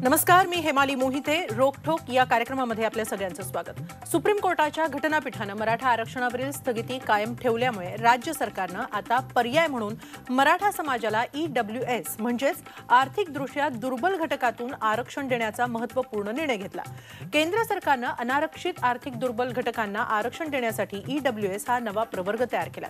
नमस्कार, मी हेमाली मोहिते. रोकठोक या कार्यक्रमामध्ये आपल्या सगळ्यांचं स्वागत. सुप्रीम कोर्टाच्या घटनापीठानं मराठा आरक्षणावरील स्थगिती कायम ठेवल्यामुळे राज्य सरकारनं आता पर्याय म्हणून मराठा समाजाला EWS म्हणजेच आर्थिकदृष्ट्या दुर्बल घटकातून आरक्षण देण्याचा महत्त्वपूर्ण निर्णय घेतला. केंद्र सरकारनं अनारक्षित आर्थिक दुर्बल घटकांना आरक्षण देण्यासाठी EWS हा नवा प्रवर्ग तयार केला.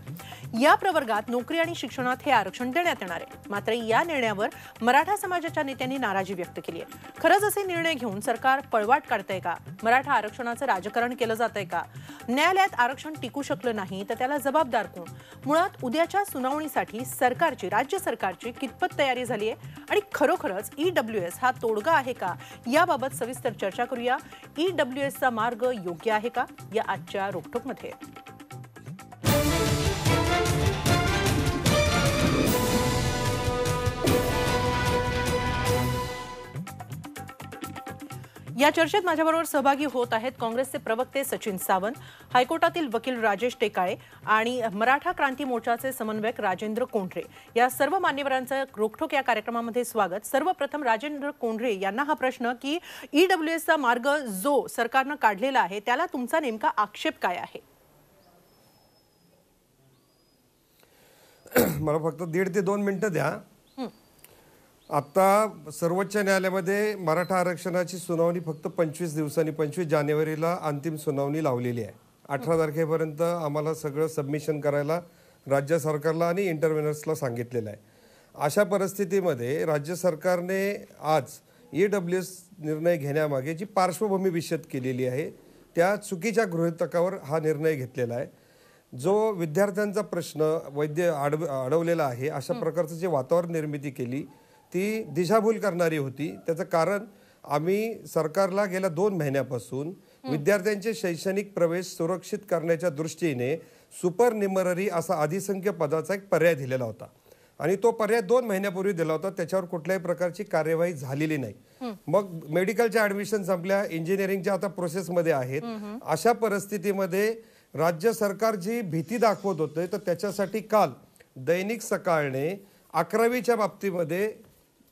या प्रवर्गात नोकरी आणि शिक्षणात हे आरक्षण देण्यात येणार आहे. मात्र या निर्णयावर मराठा समाजाच्या नेत्यांनी नाराजी व्यक्त केली आहे. खरंच असे निर्णय घेऊन सरकार पळवाट काढतंय का? मराठा आरक्षणाचं राजकारण केलं जातंय का? न्यायालयात आरक्षण टिकू शकलं नाही तर त्याला जबाबदार कोण? मुळात उद्याच्या सुनावणीसाठी राज्य सरकारची कितपत तयारी झाली आहे आणि खरोखरच EWS हा तोडगा आहे का? याबाबत सविस्तर चर्चा करूया. EWSचा मार्ग योग्य आहे का? या आजच्या रोकठोकमध्ये या चर्चेत माझ्याबरोबर सहभागी होत आहेत काँग्रेसचे प्रवक्ते सचिन सावंत, हायकोर्टातील वकील राजेश टेकाळे आणि मराठा क्रांती मोर्चाचे समन्वयक राजेंद्र कोंढरे. या सर्व मान्यवरांचं रोकठोक या कार्यक्रमामध्ये स्वागत. सर्वप्रथम राजेंद्र कोंढरे यांना हा प्रश्न की EWSचा मार्ग जो सरकारनं काढलेला आहे त्याला तुमचा नेमका आक्षेप काय आहे? मला फक्त 1.5 ते 2 मिनिटं द्या. आता सर्वोच्च न्यायालयामध्ये मराठा आरक्षणाची सुनावणी फक्त 25 दिवसांनी 25 जानेवारीला अंतिम सुनावणी लावलेली आहे. 18 तारखेपर्यंत आम्हाला सगळं सबमिशन करायला राज्य सरकारला आणि इंटरव्हेनर्सला सांगितलेलं आहे. अशा परिस्थितीमध्ये राज्य सरकारने आज EWS निर्णय घेण्यामागे जी पार्श्वभूमी विशद केलेली आहे त्या चुकीच्या गृहीतकावर हा निर्णय घेतलेला आहे. जो विद्यार्थ्यांचा प्रश्न अडवलेला आहे, अशा प्रकारचं जे वातावरण निर्मिती केली ती दिशाभूल करणारी होती. त्याचं कारण आम्ही सरकारला गेल्या 2 महिन्यापासून विद्यार्थ्यांचे शैक्षणिक प्रवेश सुरक्षित करण्याच्या दृष्टीने सुपर न्युमररी असा अधिसंख्य पदाचा एक पर्याय दिलेला होता आणि तो पर्याय 2 महिन्यापूर्वी दिला होता. त्याच्यावर कुठल्याही प्रकारची कार्यवाही झालेली नाही. मग मेडिकलच्या ऍडमिशन संपल्या, इंजिनिअरिंगच्या आता प्रोसेसमध्ये आहेत. अशा परिस्थितीमध्ये राज्य सरकार जी भीती दाखवत होते तर त्याच्यासाठी काल दैनिक सकाळने 11वीच्या बाबतीमध्ये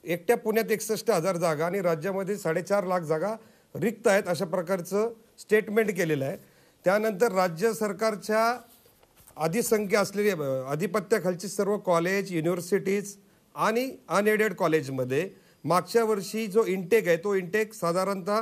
एकट्या पुण्यात 61,000 जागा आणि राज्यामध्ये 4.5 लाख जागा रिक्त आहेत अशा प्रकारचं स्टेटमेंट केलेलं आहे. त्यानंतर राज्य सरकारच्या अधिसंख्य असलेली आधिपत्याखालची सर्व कॉलेज, युनिव्हर्सिटीज आणि अनएडेड कॉलेजमध्ये मागच्या वर्षी जो इंटेक आहे तो इंटेक साधारणतः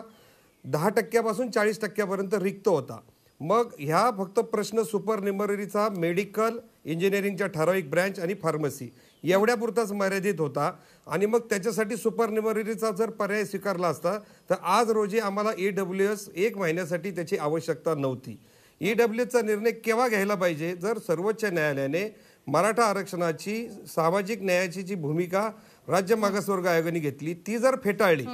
10% 40% रिक्त होता. मग ह्या फक्त प्रश्न सुपर न्युमररीचा मेडिकल, इंजिनिअरिंगच्या ठराविक ब्रँच आणि फार्मसी एवढ्यापुरताच मर्यादित होता आणि मग त्याच्यासाठी सुपर न्युमररीचा जर पर्याय स्वीकारला असता तर आज रोजी आम्हाला EWS 1 महिन्यासाठी त्याची आवश्यकता नव्हती. EWSचा निर्णय केव्हा घ्यायला पाहिजे? जर सर्वोच्च न्यायालयाने मराठा आरक्षणाची सामाजिक न्यायाची जी भूमिका राज्य मागासवर्ग आयोगाने घेतली ती जर फेटाळली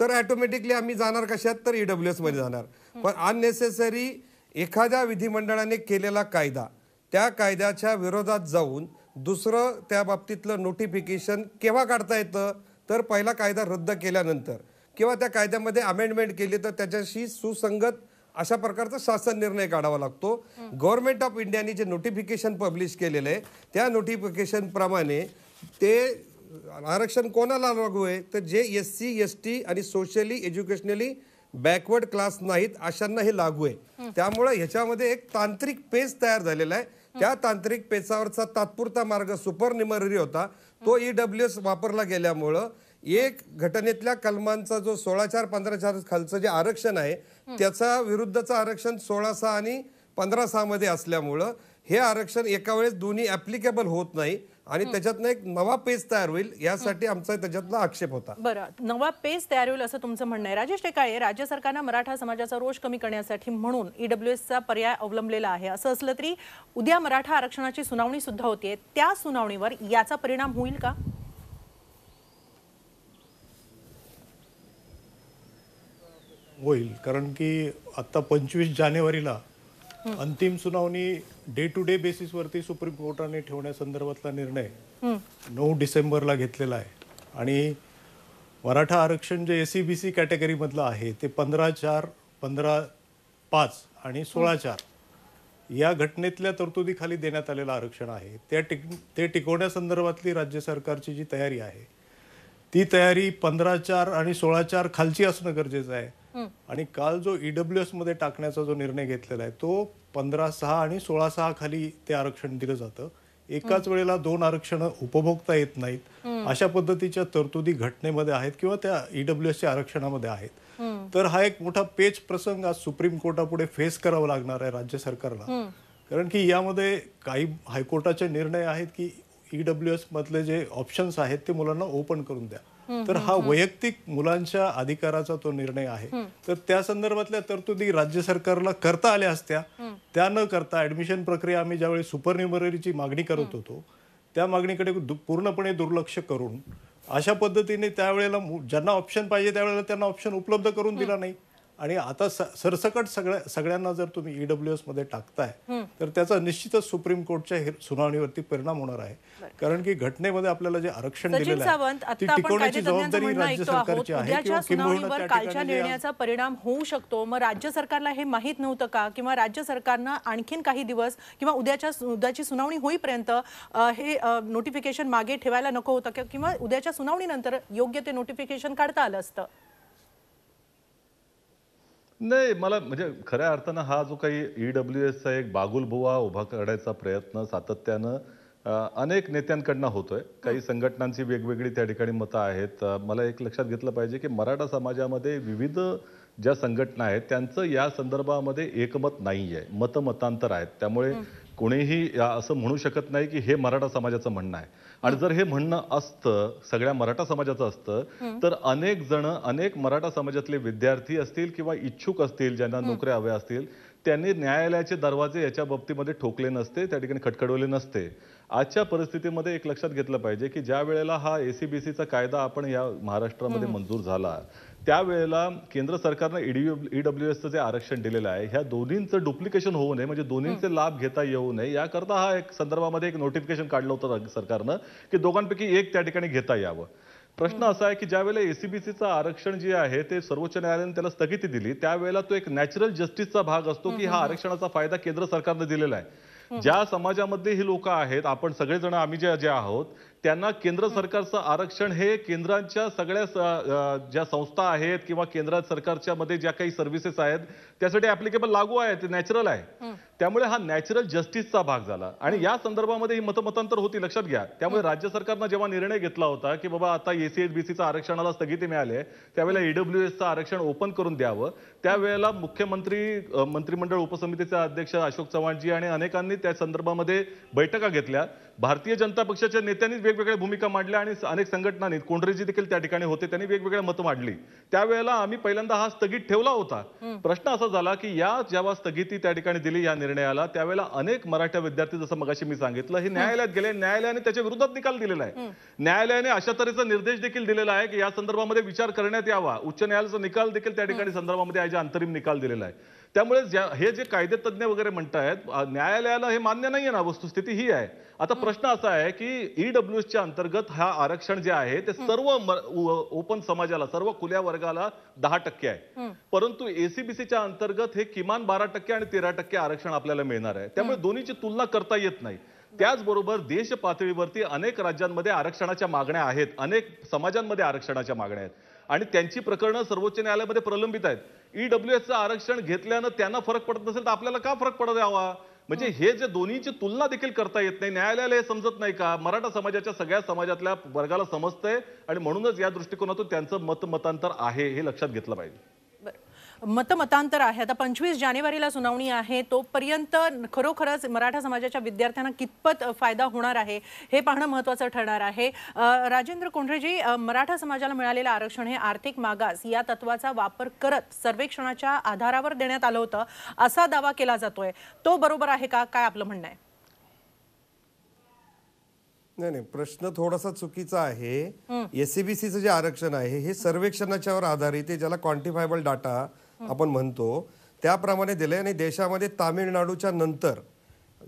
तर ऑटोमॅटिकली आम्ही जाणार कशात? तर EWS मध्ये जाणार. पण अननेसेसरी एखाद्या विधिमंडळाने केलेला कायदा त्या कायद्याच्या विरोधात जाऊन दुसरं त्या बाबतीतलं नोटिफिकेशन केव्हा काढता येतं? तर पहिला कायदा रद्द केल्यानंतर किंवा त्या कायद्यामध्ये अमेंडमेंट केली तर त्याच्याशी सुसंगत अशा प्रकारचा शासन निर्णय काढावा लागतो. गव्हर्नमेंट ऑफ इंडियाने जे नोटिफिकेशन पब्लिश केलेलं आहे त्या नोटिफिकेशन प्रमाणे ते आरक्षण कोणाला लागू आहे? तर जे SC, ST आणि सोशली एज्युकेशनली बॅकवर्ड क्लास नाहीत अशांना हे लागू आहे. त्यामुळे ह्याच्यामध्ये एक तांत्रिक पेच तयार झालेला आहे. त्या तांत्रिक पेचावरचा तात्पुरता मार्ग सुपर न्युमररी होता. तो EWS वापरला गेल्यामुळं एक घटनेतल्या कलमांचा जो 16(4) 15(4) खालचं जे आरक्षण आहे त्याचा विरुद्धचं आरक्षण 16(6) आणि 15(6) मध्ये असल्यामुळं हे आरक्षण एका वेळेस दोन्ही ऍप्लिकेबल होत नाही आणि त्याच्यातनं एक नवा पेज तयार होईल यासाठी आमचा त्याच्यातला आक्षेप होता. बरं, नवा पेज तयार होईल असं तुमचं म्हणणं आहे. राजेश टेकाळे, राज्य सरकारनं मराठा समाजाचा रोष कमी करण्यासाठी म्हणून EWSचा पर्याय अवलंबलेला आहे. असं असलं तरी उद्या मराठा आरक्षणाची सुनावणी सुद्धा होतीये. त्या सुनावणीवर याचा परिणाम होईल का? होईल, कारण की आता 25 जानेवारीला अंतिम सुनावणी डे टू डे बेसिसवरती सुप्रीम कोर्टाने ठेवण्यासंदर्भातला निर्णय 9 डिसेंबरला घेतलेला आहे आणि मराठा आरक्षण जे SC-BC कॅटेगरीमधलं आहे ते 15(4), 15(5) आणि 16(4) या घटनेतल्या तरतुदीखाली देण्यात आलेलं आरक्षण आहे. ते टिकवण्यासंदर्भातली राज्य सरकारची जी तयारी आहे ती तयारी 15/4 आणि 16/4 खालची असणं गरजेचं आहे. आणि काल जो EWS मध्ये टाकण्याचा जो निर्णय घेतलेला आहे तो 15/6 आणि 16/6 खाली ते आरक्षण दिलं जातं. एकाच वेळेला 2 आरक्षण उपभोगता येत नाहीत, अशा पद्धतीच्या तरतुदी घटनेमध्ये आहेत किंवा त्या EWSच्या आरक्षणामध्ये आहेत. तर हा एक मोठा पेच प्रसंग आज सुप्रीम कोर्टापुढे फेस करावा लागणार आहे राज्य सरकारला. कारण की यामध्ये काही हायकोर्टाचे निर्णय आहेत की EWS मधले जे ऑप्शन्स आहेत ते मुलांना ओपन करून द्या. तर हा वैयक्तिक मुलांच्या अधिकाराचा तो निर्णय आहे. तर त्या संदर्भातल्या तरतुदी राज्य सरकारला करता आल्या असत्या. त्या न करता ऍडमिशन प्रक्रिया आम्ही ज्यावेळी सुपरन्युमररीची मागणी करत होतो त्या मागणीकडे पूर्णपणे दुर्लक्ष करून अशा पद्धतीने त्यावेळेला ज्यांना ऑप्शन पाहिजे त्यावेळेला त्यांना ऑप्शन उपलब्ध करून दिला नाही. आणि आता सरसकट सगळ्यांना जर तुम्ही EWS मध्ये टाकताय तर त्याचा निश्चितच सुप्रीम कोर्टच्या सुनावणीवरती परिणाम होणार आहे. कारण की घटनेमध्ये आपल्याला जे आरक्षण दिलेलं आहे ती टिकवण्याची जबाबदारी राज्य सरकारची आहे. उद्याच्या सुनावणीवर कालच्या निर्णयाचा परिणाम होऊ शकतो. मग राज्य सरकारला हे माहीत नव्हतं का, किंवा राज्य सरकारनं आणखीन काही दिवस किंवा उद्याची सुनावणी होईपर्यंत हे नोटिफिकेशन मागे ठेवायला नको होतं, किंवा उद्याच्या सुनावणीनंतर योग्य ते नोटिफिकेशन काढता आलं असतं? नाही, मला म्हणजे खऱ्या अर्थानं हा जो काही EWSचा एक बागुलबुवा उभा करण्याचा प्रयत्न सातत्यानं अनेक नेत्यांकडनं होतोय. काही संघटनांची वेगवेगळी त्या ठिकाणी मतं आहेत. मला एक लक्षात घेतलं पाहिजे की मराठा समाजामध्ये विविध ज्या संघटना आहेत त्यांचं या संदर्भामध्ये एकमत नाही आहे, मतमतांतर आहेत. त्यामुळे कोणीही असं म्हणू शकत नाही की हे मराठा समाजाचं म्हणणं आहे. आणि जर हे म्हणणं असतं सगळ्या मराठा समाजाचं असतं तर अनेक मराठा समाजातले विद्यार्थी असतील किंवा इच्छुक असतील ज्यांना नोकऱ्या हव्या असतील त्यांनी न्यायालयाचे दरवाजे याच्या बाबतीमध्ये ठोकले नसते, त्या ठिकाणी खटखडवले नसते. आजच्या परिस्थितीमध्ये एक लक्षात घेतलं पाहिजे की ज्या वेळेला हा ACBCचा कायदा आपण या महाराष्ट्रामध्ये मंजूर झाला त्यावेळेला केंद्र सरकारनं EWSचं जे आरक्षण दिलेलं आहे ह्या दोन्हींचं डुप्लिकेशन होऊ नये, म्हणजे दोन्हींचे लाभ घेता येऊ नये याकरता हा एक संदर्भामध्ये एक नोटिफिकेशन काढलं होतं सरकारनं की दोघांपैकी एक त्या ठिकाणी घेता यावं. प्रश्न असा आहे की ज्या वेळेला ACBCचं आरक्षण जे आहे ते सर्वोच्च न्यायालयाने त्याला स्थगिती दिली त्यावेळेला तो एक नॅचरल जस्टिसचा भाग असतो की हा आरक्षणाचा फायदा केंद्र सरकारनं दिलेला आहे. ज्या समाजामध्ये ही लोक आहेत आपण सगळेजण आम्ही जे आहोत त्यांना केंद्र सरकारचं आरक्षण हे केंद्राच्या सगळ्या ज्या संस्था आहेत किंवा केंद्र सरकारच्या मध्ये ज्या काही सर्व्हिसेस आहेत त्यासाठी ऍप्लिकेबल लागू आहे, ते नॅचरल आहे. त्यामुळे हा नॅचरल जस्टिसचा भाग झाला आणि या संदर्भामध्ये ही मतमतांतर होती, लक्षात घ्या. त्यामुळे राज्य सरकारनं जेव्हा निर्णय घेतला होता की बाबा आता ACBCचं आरक्षणाला स्थगिती मिळाली आहे त्यावेळेला EWSचं आरक्षण ओपन करून द्यावं, त्यावेळेला मंत्रिमंडळ उपसमितीचे अध्यक्ष अशोक चव्हाणजी आणि अनेकांनी त्या संदर्भामध्ये बैठका घेतल्या. भारतीय जनता पक्षाच्या नेत्यांनी वेगवेगळ्या भूमिका मांडल्या आणि अनेक संघटनांनी, कोंढरेजी देखील त्या ठिकाणी होते, त्यांनी वेगवेगळ्या मतं मांडली. त्यावेळेला आम्ही पहिल्यांदा हा स्थगित ठेवला होता. प्रश्न असा झाला की जेव्हा स्थगिती त्या ठिकाणी दिली या निर्णयाला त्यावेळेला अनेक मराठा विद्यार्थी जसं मगाशी मी सांगितलं हे न्यायालयात गेले, न्यायालयाने त्याच्या विरोधात निकाल दिलेला आहे. न्यायालयाने अशा तऱ्हेचा निर्देश देखील दिलेला आहे की या संदर्भामध्ये विचार करण्यात यावा. उच्च न्यायालयाचा निकाल देखील त्या ठिकाणी संदर्भामध्ये अंतरिम निकाल दिलेला आहे. त्यामुळे हे जे कायदेतज्ञ वगैरे म्हणतायत न्यायालयाला हे मान्य नाहीये ना, वस्तुस्थिती ही आहे. आता प्रश्न असा आहे की EWSच्या अंतर्गत हा आरक्षण जे आहे ते सर्व ओपन समाजाला, सर्व खुल्या वर्गाला 10% आहे, परंतु ACBCच्या अंतर्गत हे किमान 12% आणि 13% आरक्षण आपल्याला मिळणार आहे. त्यामुळे दोन्हीची तुलना करता येत नाही. त्याचबरोबर देश पातळीवरती अनेक राज्यांमध्ये आरक्षणाच्या मागण्या आहेत, अनेक समाजांमध्ये आरक्षणाच्या मागण्या आहेत आणि त्यांची प्रकरणं सर्वोच्च न्यायालयामध्ये प्रलंबित आहेत. EWSचं आरक्षण घेतल्यानं त्यांना फरक पडत नसेल तर आपल्याला का फरक पडत यावा? म्हणजे हे जे दोन्हीची तुलना देखील करता येत नाही. न्यायालयाला हे समजत नाही का? मराठा समाजाच्या सगळ्या समाजातल्या वर्गाला समजतंय आणि म्हणूनच या दृष्टिकोनातून त्यांचं मतमतांतर आहे हे लक्षात घेतलं पाहिजे. मतमतांतर आहे. आता 25 जानेवारीला सुनावणी आहे, तोपर्यंत खरोखरच मराठा समाजाच्या विद्यार्थ्यांना कितपत फायदा होणार आहे हे पाहणं महत्त्वाचं ठरणार आहे. राजेंद्र कोंढरेजी, मराठा समाजाला मिळालेलं आरक्षण हे आर्थिक मागास या तत्वाचा वापर करत सर्वेक्षणाच्या आधारावर देण्यात आलं होतं असा दावा केला जातोय. तो बरोबर आहे का? काय आपलं म्हणणं आहे? नाही, प्रश्न थोडासा चुकीचा आहे. ACBCचं जे आरक्षण आहे हे सर्वेक्षणाच्यावर आधारित आहे, ज्याला क्वांटिफायबल डाटा आपण म्हणतो त्याप्रमाणे दिले. आणि देशामध्ये तामिळनाडूच्या नंतर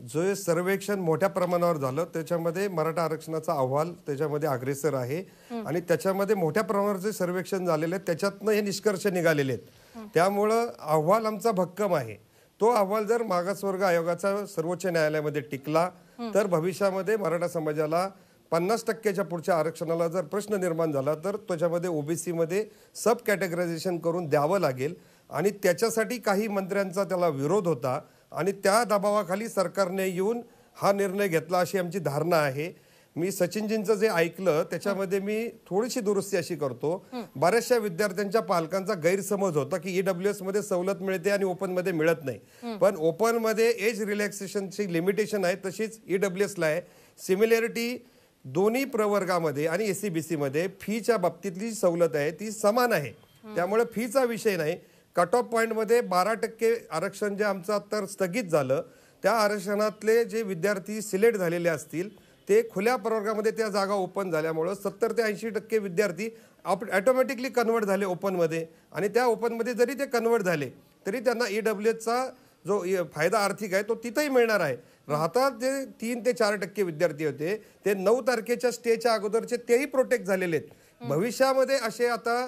जो सर्वेक्षण मोठ्या प्रमाणावर झालं त्याच्यामध्ये मराठा आरक्षणाचा अहवाल त्याच्यामध्ये अग्रेसर आहे आणि त्याच्यामध्ये मोठ्या प्रमाणावर जे सर्वेक्षण झालेले आहेत त्याच्यातनं हे निष्कर्ष निघालेले आहेत. त्यामुळं अहवाल आमचा भक्कम आहे. तो अहवाल जर मागासवर्ग आयोगाचा सर्वोच्च न्यायालयामध्ये टिकला तर भविष्यामध्ये मराठा समाजाला 50%च्या पुढच्या आरक्षणाला जर प्रश्न निर्माण झाला तर त्याच्यामध्ये ओबीसी मध्ये सब कॅटेगरायझेशन करून द्यावं लागेल आणि त्याच्यासाठी काही मंत्र्यांचा त्याला विरोध होता आणि त्या दबावाखाली सरकारने येऊन हा निर्णय घेतला अशी आमची धारणा आहे. मी सचिनजींचं जे ऐकलं त्याच्यामध्ये मी थोडीशी दुरुस्ती अशी करतो. बऱ्याचशा विद्यार्थ्यांच्या पालकांचा गैरसमज होता की ईडब्ल्यूएस मध्ये सवलत मिळते आणि ओपन मध्ये मिळत नाही, पण ओपन मध्ये एज रिलॅक्सेशनची लिमिटेशन आहे तशीच ईडब्ल्यूएस ला आहे. सिमिलॅरिटी दोन्ही प्रवर्गामध्ये आणि एससीबीसी मध्ये फीच्या बाबतीतली सवलत आहे ती समान आहे, त्यामुळे फीचा विषय नाही. कट ऑफ पॉईंटमध्ये 12% आरक्षण जे आमचं आता स्थगित झालं त्या आरक्षणातले जे विद्यार्थी सिलेक्ट झालेले असतील ते खुल्या प्रवर्गामध्ये त्या जागा ओपन झाल्यामुळं 70 ते 80% विद्यार्थी ऑटोमॅटिकली कन्वर्ट झाले ओपनमध्ये आणि त्या ओपनमध्ये जरी ते कन्वर्ट झाले तरी त्यांना ईडब्ल्यूएसचा जो फायदा आर्थिक आहे तो तिथंही मिळणार आहे. राहतात जे 3 ते 4% विद्यार्थी होते ते 9 तारखेच्या स्टेच्या अगोदरचे तेही प्रोटेक्ट झालेले आहेत. भविष्यामध्ये असे आता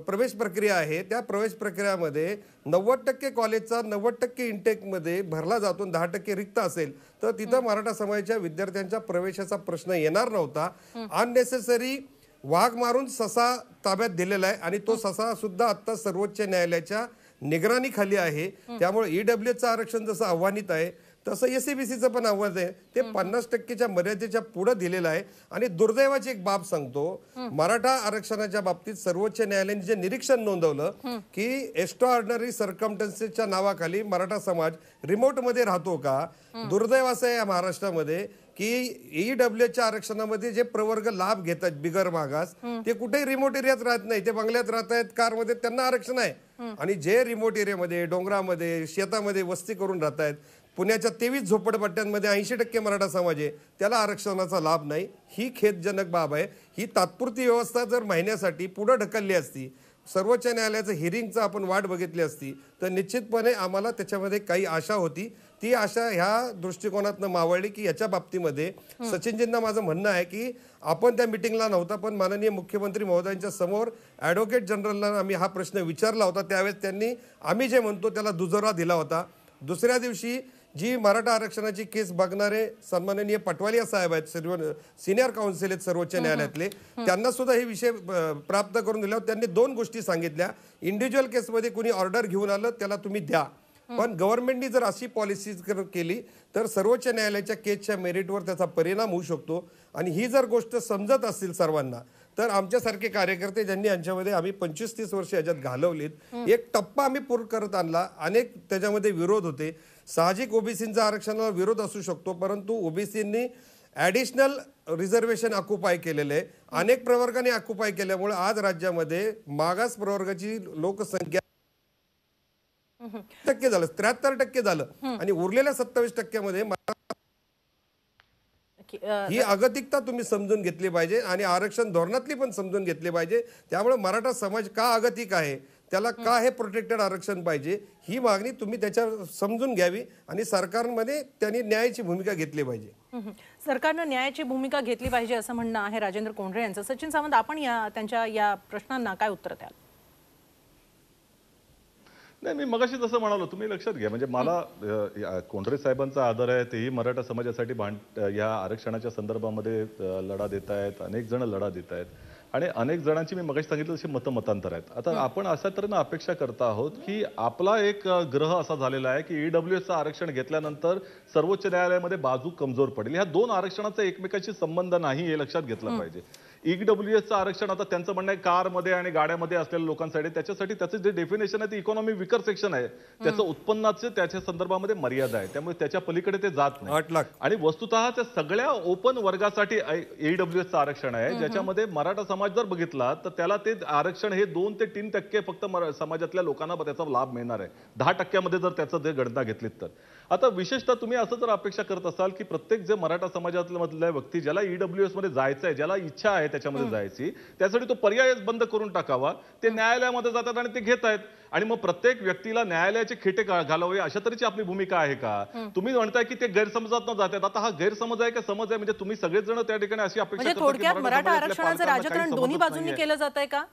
प्रवेश प्रक्रिया आहे, त्या प्रवेश प्रक्रियामध्ये 90% कॉलेजचा 90% इंटेकमध्ये भरला जातो, 10% रिक्त असेल तर तिथं मराठा समाजाच्या विद्यार्थ्यांच्या प्रवेशाचा प्रश्न येणार नव्हता. अननेसेसरी वाघ मारून ससा ताब्यात दिलेला आहे आणि तो ससा सुद्धा आता सर्वोच्च न्यायालयाच्या निगराणीखाली आहे. त्यामुळे ईडब्ल्यूएसचं आरक्षण जसं आव्हानित आहे तसं एससीबीसीचं पण आव्हान आहे, ते 50%च्या मर्यादेच्या पुढे दिलेलं आहे. आणि दुर्दैवाची एक बाब सांगतो, मराठा आरक्षणाच्या बाबतीत सर्वोच्च न्यायालयाने जे निरीक्षण नोंदवलं की एक्स्ट्रा ऑर्डिनरी सर्कमस्टन्सेसच्या नावाखाली मराठा समाज रिमोट मध्ये राहतो का. दुर्दैव असं आहे या महाराष्ट्रामध्ये की ईडब्ल्यूएसच्या आरक्षणामध्ये जे प्रवर्ग लाभ घेतात बिगर मागास ते कुठेही रिमोट एरियात राहत नाही, ते बंगल्यात राहत आहेत, कारमध्ये त्यांना आरक्षण आहे. आणि जे रिमोट एरियामध्ये डोंगरामध्ये शेतामध्ये वस्ती करून राहत आहेत, पुण्याच्या 23 झोपडपट्ट्यांमध्ये 80% मराठा समाज आहे, त्याला आरक्षणाचा लाभ नाही. ही खेदजनक बाब आहे. ही तात्पुरती व्यवस्था जर महिन्यासाठी पुढे ढकलली असती, सर्वोच्च न्यायालयाचं हिअरिंगचं आपण वाट बघितली असती तर निश्चितपणे आम्हाला त्याच्यामध्ये काही आशा होती. ती आशा ह्या दृष्टिकोनातनं मावळली की याच्या बाबतीमध्ये सचिनजींना माझं म्हणणं आहे की आपण त्या मिटिंगला नव्हता, पण माननीय मुख्यमंत्री महोदयांच्या समोर ॲडव्होकेट जनरलला आम्ही हा प्रश्न विचारला होता. त्यावेळेस त्यांनी आम्ही जे म्हणतो त्याला दुजोरा दिला होता. दुसऱ्या दिवशी जी मराठा आरक्षणाची केस बघणारे सन्माननीय पटवालिया साहेब आहेत, सिनियर काउन्सिल आहेत सर्वोच्च न्यायालयातले, त्यांना सुद्धा हे विषय प्राप्त करून दिल्यावर त्यांनी 2 गोष्टी सांगितल्या. इंडिव्हिज्युअल केसमध्ये कुणी ऑर्डर घेऊन आलं त्याला तुम्ही द्या, पण गव्हर्नमेंटनी जर अशी पॉलिसी केली तर सर्वोच्च न्यायालयाच्या केसच्या मेरिटवर त्याचा परिणाम होऊ शकतो. आणि ही जर गोष्ट समजत असतील सर्वांना तर आमच्यासारखे कार्यकर्ते ज्यांनी यांच्यामध्ये आम्ही 25-30 वर्ष याच्यात घालवलीत, एक टप्पा आम्ही पूर्ण करत आणला. अनेक त्याच्यामध्ये विरोध होते, साहजिक ओबीसींचा आरक्षणाला विरोध असू शकतो, परंतु ओबीसींनी ॲडिशनल रिझर्वेशन ऑक्युपाय केलेलं आहे. अनेक प्रवर्गाने ऑक्युपाय केल्यामुळे आज राज्यामध्ये मागास प्रवर्गाची लोकसंख्या टक्के झालं, 73% झालं आणि उरलेल्या 27%मध्ये ही अगतिकता तुम्ही समजून घेतली पाहिजे आणि आरक्षण धोरणातली पण समजून घेतली पाहिजे. त्यामुळे मराठा समाज का अगतिक आहे, त्याला का हे प्रोटेक्टेड आरक्षण पाहिजे, ही मागणी तुम्ही त्याच्या समजून घ्यावी आणि सरकारमध्ये त्यांनी न्यायाची भूमिका घेतली पाहिजे. सरकारनं न्यायाची भूमिका घेतली पाहिजे असं म्हणणं आहे राजेंद्र कोंढरे यांचं. सचिन सावंत, आपण त्यांच्या या प्रश्नांना काय उत्तर द्याल? नाही, मी मगाशी जसं म्हणालो तुम्ही लक्षात घ्या, म्हणजे मला कोंढरे साहेबांचा आदर आहे, तेही मराठा समाजासाठी या आरक्षणाच्या संदर्भामध्ये लढा देत आहेत, अनेक जण लढा देत आहेत आणि अनेक जणांची मी मगाशी सांगितलं तशी मतमतांतर आहेत. आता आपण अशा तऱ्हेनं अपेक्षा करता आहोत की आपला एक ग्रह असा झालेला आहे की ईडब्ल्यूएसचं आरक्षण घेतल्यानंतर सर्वोच्च न्यायालयामध्ये बाजू कमजोर पडेल. ह्या 2 आरक्षणाचा एकमेकाशी संबंध नाही हे लक्षात घेतलं पाहिजे. ईडब्ल्यूएसचं आरक्षण आता त्यांचं म्हणणं आहे कारमध्ये आणि गाड्यामध्ये असलेल्या लोकांसाठी, त्याच्यासाठी त्याचं जे डेफिनेशन आहे ते इकॉनॉमी विकर सेक्शन आहे, त्याचं उत्पन्नाचं त्याच्या संदर्भामध्ये मर्यादा आहे, त्यामुळे त्याच्या पलीकडे ते जात नाही. 8 लाख आणि वस्तुतः त्या सगळ्या ओपन वर्गासाठी ईडब्ल्यूएसचं आरक्षण आहे, ज्याच्यामध्ये मराठा समाज जर बघितला तर त्याला ते आरक्षण हे 2 ते 3% फक्त समाजातल्या लोकांना त्याचा लाभ मिळणार आहे. 10% जर त्याचं ते गणना घेतलीत तर. आता विशेषतः तुम्ही असं जर अपेक्षा करत असाल की प्रत्येक जे मराठा समाजातल्या व्यक्ती ज्याला ईडब्ल्यूएस मध्ये जायचं आहे, ज्याला इच्छा आहे त्याच्यामध्ये जायची, त्यासाठी तो पर्यायच बंद करून टाकावा, ते न्यायालयामध्ये जातात आणि ते घेत आहेत आणि मग प्रत्येक व्यक्तीला न्यायालयाचे खेटे घालावे अशा तऱ्हेची आपली भूमिका आहे का? तुम्ही म्हणताय की ते गैरसमजात न जातात. आता हा गैरसमज आहे का समज आहे? म्हणजे तुम्ही सगळेच जण त्या ठिकाणी अशी अपेक्षा म्हणजे थोडक्यात मराठा आरक्षणाचं राजकारण दोन्ही बाजूंनी केलं जात आहे का?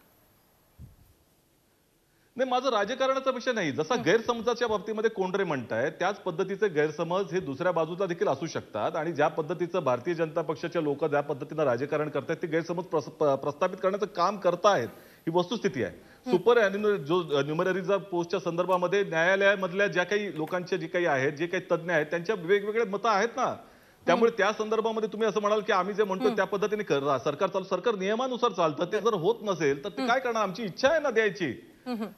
नाही, माझं राजकारणाचा विषय नाही. जसा गैरसमजाच्या बाबतीमध्ये कोंडरे म्हणताय त्याच पद्धतीचे गैरसमज हे दुसऱ्या बाजूला देखील असू शकतात आणि ज्या पद्धतीचं भारतीय जनता पक्षाचे लोक ज्या पद्धतीनं राजकारण करतायत ते गैरसमज प्रस्थापित करण्याचं काम करतायत ही वस्तुस्थिती आहे. सुपर जो न्यूमररीचा पोस्टच्या संदर्भामध्ये न्यायालयामधल्या ज्या काही लोकांच्या जे काही आहेत, जे काही तज्ज्ञ आहेत त्यांच्या वेगवेगळे मतं आहेत ना. त्यामुळे त्या संदर्भामध्ये तुम्ही असं म्हणाल की आम्ही जे म्हणतो त्या पद्धतीने सरकार नियमानुसार चालतं. ते जर होत नसेल तर ते काय करणार? आमची इच्छा आहे ना द्यायची.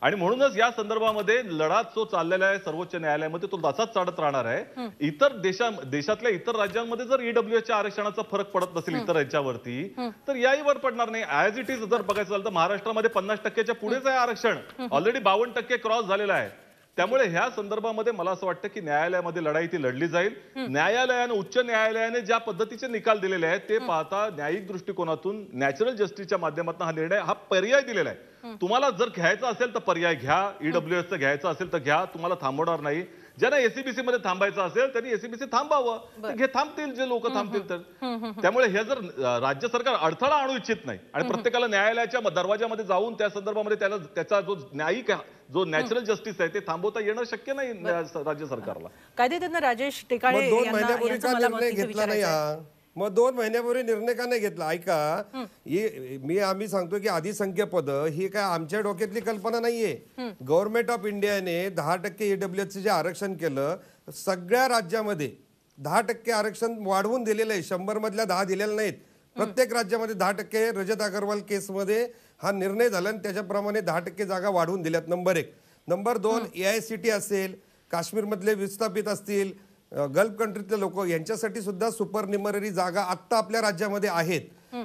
आणि म्हणूनच या संदर्भामध्ये लढा जो चाललेला आहे सर्वोच्च न्यायालयामध्ये तो तसाच चालत राहणार आहे. इतर देशातल्या इतर राज्यांमध्ये जर ईडब्ल्यूएसच्या आरक्षणाचा फरक पडत नसेल इतर याच्यावरती तर याही वर पडणार नाही. ऍज इट इज जर बघायचं झालं तर महाराष्ट्रामध्ये 50% पुढेच आहे आरक्षण. ऑलरेडी 52% क्रॉस झालेलं आहे. त्यामुळे ह्या संदर्भामध्ये मला असं वाटतं की न्यायालयामध्ये लढाई ती लढली जाईल. न्यायालयाने उच्च न्यायालयाने ज्या पद्धतीचे निकाल दिलेले आहेत ते पाहता न्यायिक दृष्टिकोनातून नॅचरल जस्टिसच्या माध्यमातून हा निर्णय हा पर्याय दिलेला आहे. तुम्हाला जर घ्यायचा असेल तर पर्याय घ्या. ईडब्ल्यूएसचं घ्यायचं असेल तर घ्या. तुम्हाला थांबवणार नाही. ज्यांना एसीबीसी मध्ये थांबायचं असेल त्यांनी एसीबीसी थांबावं. थांबतील जे लोक थांबतील तर. त्यामुळे हे जर राज्य सरकार अडथळा आणू इच्छित नाही आणि प्रत्येकाला न्यायालयाच्या दरवाजामध्ये जाऊन त्या संदर्भामध्ये त्याचा जो न्यायिक जो नॅचरल जस्टिस आहे ते थांबवता येणं शक्य नाही राज्य सरकारला. कायदेतज्ञ राजेश टेकाळे 2 महिन्यापूर्वी का निर्णय घेतला नाही हा? मग 2 महिन्यापूर्वी निर्णय का नाही घेतला? ऐका, आम्ही सांगतो की अधिसंख्य पद ही काय आमच्या डोक्यातली कल्पना नाहीये. गव्हर्नमेंट ऑफ इंडियाने 10% ईडब्ल्यूएसचं जे आरक्षण केलं सगळ्या राज्यामध्ये 10% आरक्षण वाढवून दिलेलं आहे. 100 मधल्या 10 दिलेल्या नाहीत. प्रत्येक राज्यामध्ये 10% रजत अग्रवाल केसमध्ये हा निर्णय झाला आणि त्याच्याप्रमाणे 10% जागा वाढवून दिल्यात. नंबर 1. नंबर 2, AICT असेल, काश्मीरमधले विस्थापित असतील, गल्फ कंट्रीतले लोक यांच्यासाठी सुद्धा सुपर न्यूमररी जागा आत्ता आपल्या राज्यामध्ये आहेत.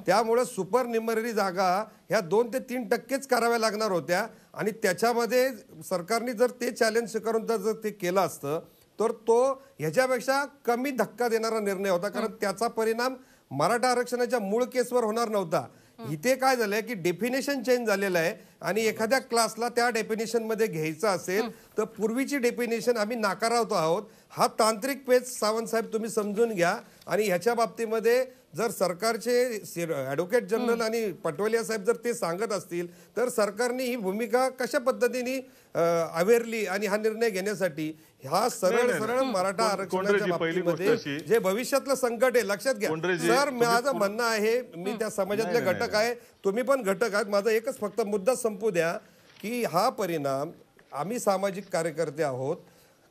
त्यामुळे सुपर न्यूमररी जागा ह्या 2 ते 3%च कराव्या लागणार होत्या आणि त्याच्यामध्ये सरकारने जर ते चॅलेंज स्वीकारून जर ते केलं असतं तर तो ह्याच्यापेक्षा कमी धक्का देणारा निर्णय होता. कारण त्याचा परिणाम मराठा आरक्षणाच्या मूळ केसवर होणार नव्हता. इथे काय झालंय की डेफिनेशन चेंज झालेलं आहे आणि एखाद्या क्लासला त्या डेफिनेशन मध्ये घ्यायचं असेल तर पूर्वीची डेफिनेशन आम्ही नाकारवतो आहोत. हा तांत्रिक पेच सावंत साहेब तुम्ही समजून घ्या. आणि ह्याच्या बाबतीमध्ये जर सरकारचे ॲडव्होकेट जनरल आणि पटोलिया साहेब जर ते सांगत असतील तर सरकारने ही भूमिका कशा पद्धतीने अवेरली आणि हा निर्णय घेण्यासाठी हा सरळ मराठा आरक्षणाच्या बाबतीमध्ये जे भविष्यातलं संकट आहे लक्षात घ्या. सर माझं म्हणणं आहे, मी त्या समाजातले घटक आहे, तुम्ही पण घटक आहात. माझा एकच फक्त मुद्दा संपू द्या की हा परिणाम आम्ही सामाजिक कार्यकर्ते आहोत.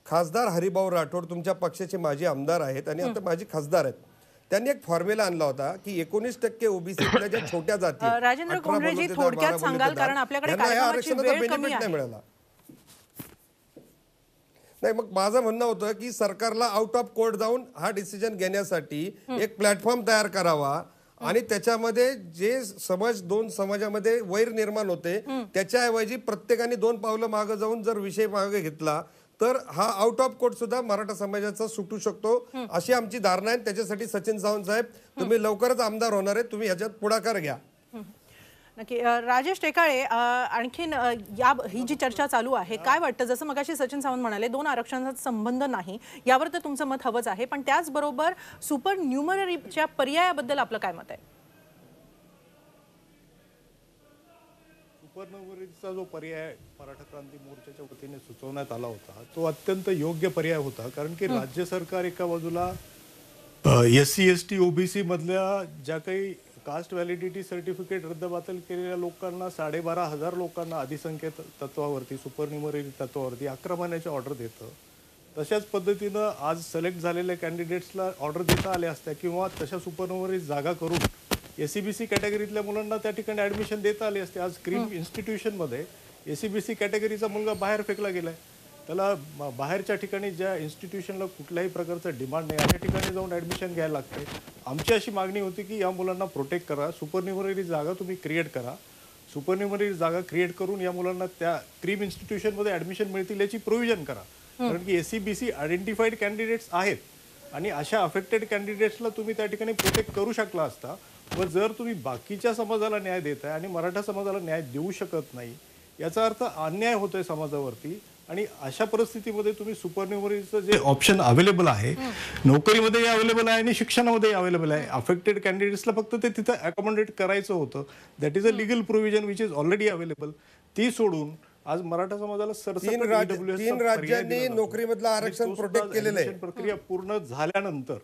खासदार हरिभाऊ राठोड तुमच्या पक्षाचे माजी आमदार आहेत आणि आता माजी खासदार आहेत. त्यांनी एक फॉर्म्युला आणला होता की 19% ओबीसीतल्या ज्या छोट्या जाती राजेंद्र कोंढरेजी थोडक्यात सांगाल कारण आपल्याकडे कार्यक्रमाची वेळ कमी आहे. मिळाला नाही. मग माझं म्हणणं होतं की सरकारला आउट ऑफ कोर्ट जाऊन हा डिसिजन घेण्यासाठी एक प्लॅटफॉर्म तयार करावा आणि त्याच्यामध्ये जे दोन समाजामध्ये वैर निर्माण होते त्याच्याऐवजी प्रत्येकाने 2 पावलं मागे जाऊन जर विषय मागे घेतला तर हा आउट ऑफ कोर्ट सुद्धा मराठा समाजाचा सुटू शकतो अशी आमची धारणा आहे. त्याच्यासाठी सचिन सावंत साहेब तुम्ही लवकरच आमदार होणार आहे, तुम्ही ह्याच्यात पुढाकार घ्या. नक्की. राजेश टेकाळे, आणखीन ही जी चर्चा चालू आहे काय वाटतं? जसं मगाशी सचिन सावंत म्हणाले 2 आरक्षणाचा संबंध नाही यावर तर तुमचं मत हवंच आहे, पण त्याचबरोबर सुपर न्यूमररीच्या पर्यायाबद्दल आपलं काय मत आहे? सुपर न्यूमररीचा जो पर्याय मराठा क्रांती मोर्चाच्या वतीने सुचवण्यात आला होता तो अत्यंत योग्य पर्याय होता. कारण की राज्य सरकार एका बाजूला SC ST OBC मधल्या ज्या काही कास्ट व्हॅलिडिटी सर्टिफिकेट रद्दबातल केलेल्या लोकांना 12,500 लोकांना अधिसंख्य तत्वावरती सुपर न्यूमररी तत्वावरती 11 महिन्याची ऑर्डर देतं. तशाच पद्धतीनं आज सिलेक्ट झालेल्या कॅन्डिडेट्सला ऑर्डर देता आल्या असत्या किंवा तशा सुपर न्यूमररी जागा करून SCBC कॅटेगरीतल्या मुलांना त्या ठिकाणी ॲडमिशन देता आली असते. आज क्रीम इन्स्टिट्यूशनमध्ये SCBC कॅटेगरीचा मुलगा बाहेर फेकला गेलाय. त्याला बाहेरच्या ठिकाणी ज्या इन्स्टिट्यूशनला कुठल्याही प्रकारचं डिमांड नाही अशा ठिकाणी जाऊन ॲडमिशन घ्यायला लागते. आमची अशी मागणी होती की या मुलांना प्रोटेक्ट करा, सुपर न्यूमररी जागा तुम्ही क्रिएट करा. सुपर न्यूमररी जागा क्रिएट करून या मुलांना त्या क्रीम इन्स्टिट्यूशनमध्ये ॲडमिशन मिळतील याची प्रोव्हिजन करा. कारण की SCBC आयडेंटिफाईड कॅन्डिडेट्स आहेत आणि अशा अफेक्टेड कॅन्डिडेट्सला तुम्ही त्या ठिकाणी प्रोटेक्ट करू शकला असता. व जर तुम्ही बाकीच्या समाजाला न्याय देताय आणि मराठा समाजाला न्याय देऊ शकत नाही याचा अर्थ अन्याय होतोय समाजावरती. आणि अशा परिस्थितीमध्ये तुम्ही सुपर न्यूमररीचं जे ऑप्शन अवेलेबल आहे नोकरीमध्ये अवेलेबल आहे आणि शिक्षणामध्ये अवेलेबल आहे. अफेक्टेड कॅन्डिडेट्सला फक्त ते तिथं अकोमोडेट करायचं होतं. That is a legal provision which is already available. ती सोडून आज मराठा समाजाला तीन राज्यांनी नोकरीमधलं आरक्षण प्रोटेक्ट केलेलं आहे. प्रक्रिया पूर्ण झाल्यानंतर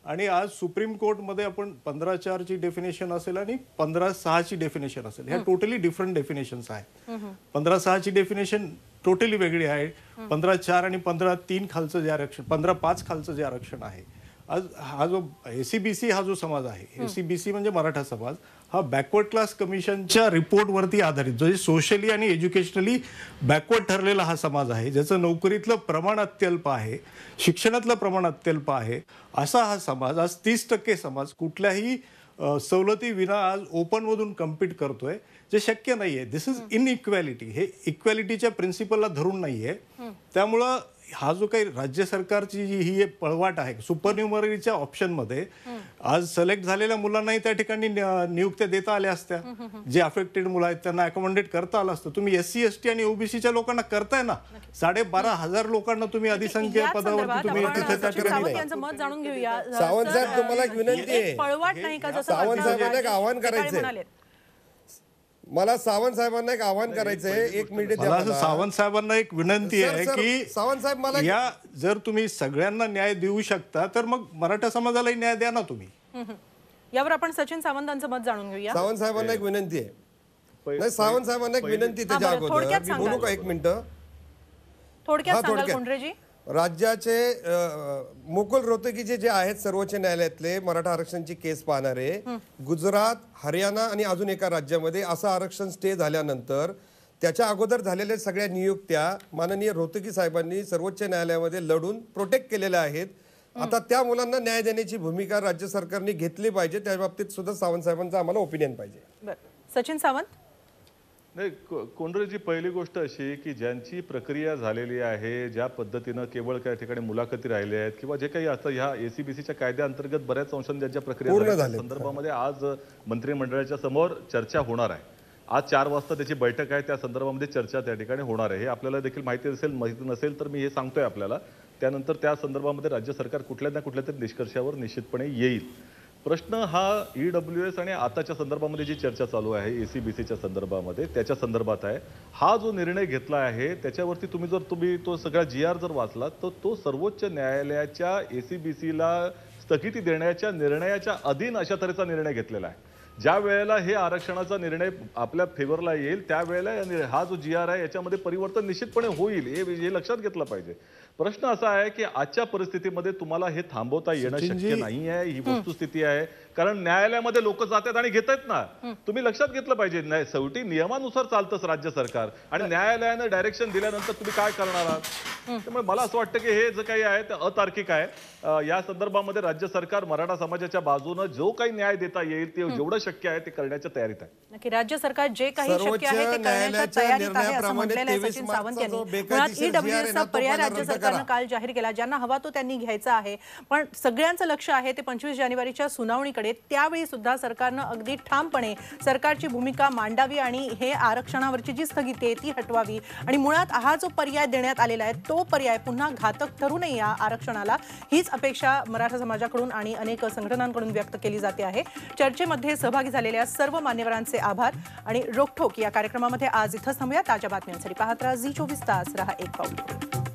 आणि आज सुप्रीम कोर्टमध्ये आपण 15(4) ची डेफिनेशन असेल आणि 15(6) ची डेफिनेशन असेल, ह्या टोटली डिफरंट डेफिनेशन्स आहेत. 15(6) ची डेफिनेशन टोटली वेगळी आहे. 15(4) आणि 15(3) खालचं जे आरक्षण, 15(5) खालचं जे आरक्षण आहे, आज हा जो एसीबीसी हा जो समाज आहे, एसीबीसी म्हणजे मराठा समाज, हा बॅकवर्ड क्लास कमिशनच्या रिपोर्टवरती आधारित, जो सोशली आणि एज्युकेशनली बॅकवर्ड ठरलेला हा समाज आहे, ज्याचं नोकरीतलं प्रमाण अत्यल्प आहे, शिक्षणातलं प्रमाण अत्यल्प आहे, असा हा समाज आज 30% समाज कुठल्याही सवलती विना आज ओपनमधून कम्पीट करतोय, जे शक्य नाहीये. दिस इज इनइक्वॅलिटी. हे इक्वॅलिटीच्या प्रिन्सिपलला धरून नाहीये. त्यामुळं हा जो काही राज्य सरकारची जी ही पळवाट आहे सुपरन्युमरीच्या ऑप्शनमध्ये, आज सिलेक्ट झालेल्या मुलांनाही त्या ठिकाणी नियुक्त्या देता आल्या असत्या. जे अफेक्टेड मुलं आहेत त्यांना अकोमोडेट करता आलं असतं. तुम्ही SC ST आणि ओबीसीच्या लोकांना करताय ना. 12,500 लोकांना तुम्ही अधिसंख्य पदावरती तुम्ही तिथे त्या ठिकाणी. यांचं मत जाणून घेऊया. सावंत साहेब, तुम्हाला एक विनंती आहे. पळवाट नाही का, जसं सावंत साहेबांना एक आव्हान ते काय करायचंय. म्हणाले? मला सावंत साहेबांना एक आव्हान करायचंय. 1 मिनिट द्या मला असं मला. सावंत साहेबांना एक विनंती आहे सर, की सावंत साहेब मला या जर तुम्ही सगळ्यांना न्याय देऊ शकता तर मग मराठा समाजालाही न्याय द्या ना तुम्ही. यावर आपण सचिन सावंतांचं मत जाणून घेऊया. सावंत साहेबांना एक विनंती आहे. नाही, सावंत साहेबांना एक विनंती त्याच्या बरं, अगोदर थोडक्यात मी बोलू का 1 मिनिटं? थोडक्यात हा, सांगाल थोडक्यात. कोंढरेजी? राज्याचे मुकुल रोहतगी जे आहेत सर्वोच्च न्यायालयातले मराठा आरक्षणची केस पाहणारे, गुजरात, हरियाणा आणि अजून एका राज्यामध्ये असं आरक्षण स्टे झाल्यानंतर त्याच्या अगोदर झालेल्या सगळ्या नियुक्त्या माननीय रोहतगी साहेबांनी सर्वोच्च न्यायालयामध्ये लढून प्रोटेक्ट केलेल्या आहेत. आता त्या मुलांना न्याय देण्याची भूमिका राज्य सरकारने घेतली पाहिजे. त्या बाबतीत सुद्धा सावंत साहेबांचं आम्हाला ओपिनियन पाहिजे. बरं, सचिन सावंत. नाही, कोंढरेजी, पहिली गोष्ट अशी की ज्यांची प्रक्रिया झालेली आहे, ज्या पद्धतीनं केवळ काही ठिकाणी मुलाखती राहिल्या आहेत किंवा जे काही आता ह्या एसीबीसीच्या कायद्याअंतर्गत बऱ्याच अंशांनी ज्यांच्या प्रक्रिया पूर्ण झाल्या, झालेत. संदर्भामध्ये आज मंत्रिमंडळाच्या समोर चर्चा होणार आहे. आज 4 वाजता त्याची बैठक आहे. त्या संदर्भामध्ये चर्चा त्या ठिकाणी होणार आहे. हे आपल्याला देखील माहिती असेल, माहिती नसेल तर मी हे सांगतोय आपल्याला. त्यानंतर त्या संदर्भामध्ये राज्य सरकार कुठल्या ना कुठल्या तरी निष्कर्षावर निश्चितपणे येईल. प्रश्न हा EWS आणि आताच्या संदर्भामध्ये जी चर्चा चालू आहे एसीबीसीच्या संदर्भामध्ये, त्याच्या संदर्भात आहे. हा जो निर्णय घेतला आहे त्याच्यावरती तुम्ही तो सगळा GR जर वाचला तर तो सर्वोच्च न्यायालयाच्या एसीबीसीला स्थगिती देण्याच्या निर्णयाच्या अधीन अशा तऱ्हेचा निर्णय घेतलेला आहे. ज्या वेळेला हे आरक्षणाचा निर्णय आपल्या फेवरला येईल त्यावेळेला हा जो GR आहे याच्यामध्ये परिवर्तन निश्चितपणे होईल, हे लक्षात घेतलं पाहिजे. प्रश्न असा आहे की आजच्या परिस्थितीमध्ये तुम्हाला हे थांबवता येणं शक्य नाही आहे. ही वस्तुस्थिती आहे. कारण न्यायालयामध्ये लोक जातात आणि घेत आहेत ना. तुम्ही लक्षात घेतलं पाहिजे. शेवटी नियमानुसार चालतंच राज्य सरकार, आणि न्यायालयानं डायरेक्शन दिल्यानंतर तुम्ही काय करणार आहात? त्यामुळे मला असं वाटतं की हे जे काही आहे ते अतार्किक आहे. या संदर्भामध्ये राज्य सरकार मराठा समाजाच्या बाजूनं जो काही न्याय देता येईल ते जेवढं शक्य आहे ते करण्याच्या तयारीत आहे. नक्की राज्य सरकार जे काही शक्य आहे ते करण्याच्या तयारीत आहे असं म्हटलेलं आहे सचिन सावंत यांनी. मुळात EWSचा पर्याय राज्य सरकारनं काल जाहीर केला. ज्यांना हवा तो त्यांनी घ्यायचा आहे. पण सगळ्यांचं लक्ष आहे ते 25 जानेवारीच्या सुनावणीकडे. त्यावेळी सुद्धा सरकारनं अगदी ठामपणे सरकारची भूमिका मांडावी आणि हे आरक्षणावरची जी स्थगिती आहे ती हटवावी. आणि मुळात हा जो पर्याय देण्यात आलेला आहे तो पर्याय पुन्हा घातक ठरू नये या आरक्षणाला, हीच अपेक्षा मराठा समाजाकडून आणि अनेक संघटनांकडून व्यक्त केली जाते आहे. चर्चेमध्ये सहभागी झालेल्या सर्व मान्यवरांचे आभार. आणि रोखोक या कार्यक्रमामध्ये आज इथंच थांबूया. ताज्या बातम्यांसाठी पाहत राहा झी 24 तास. रहा एक पाऊल.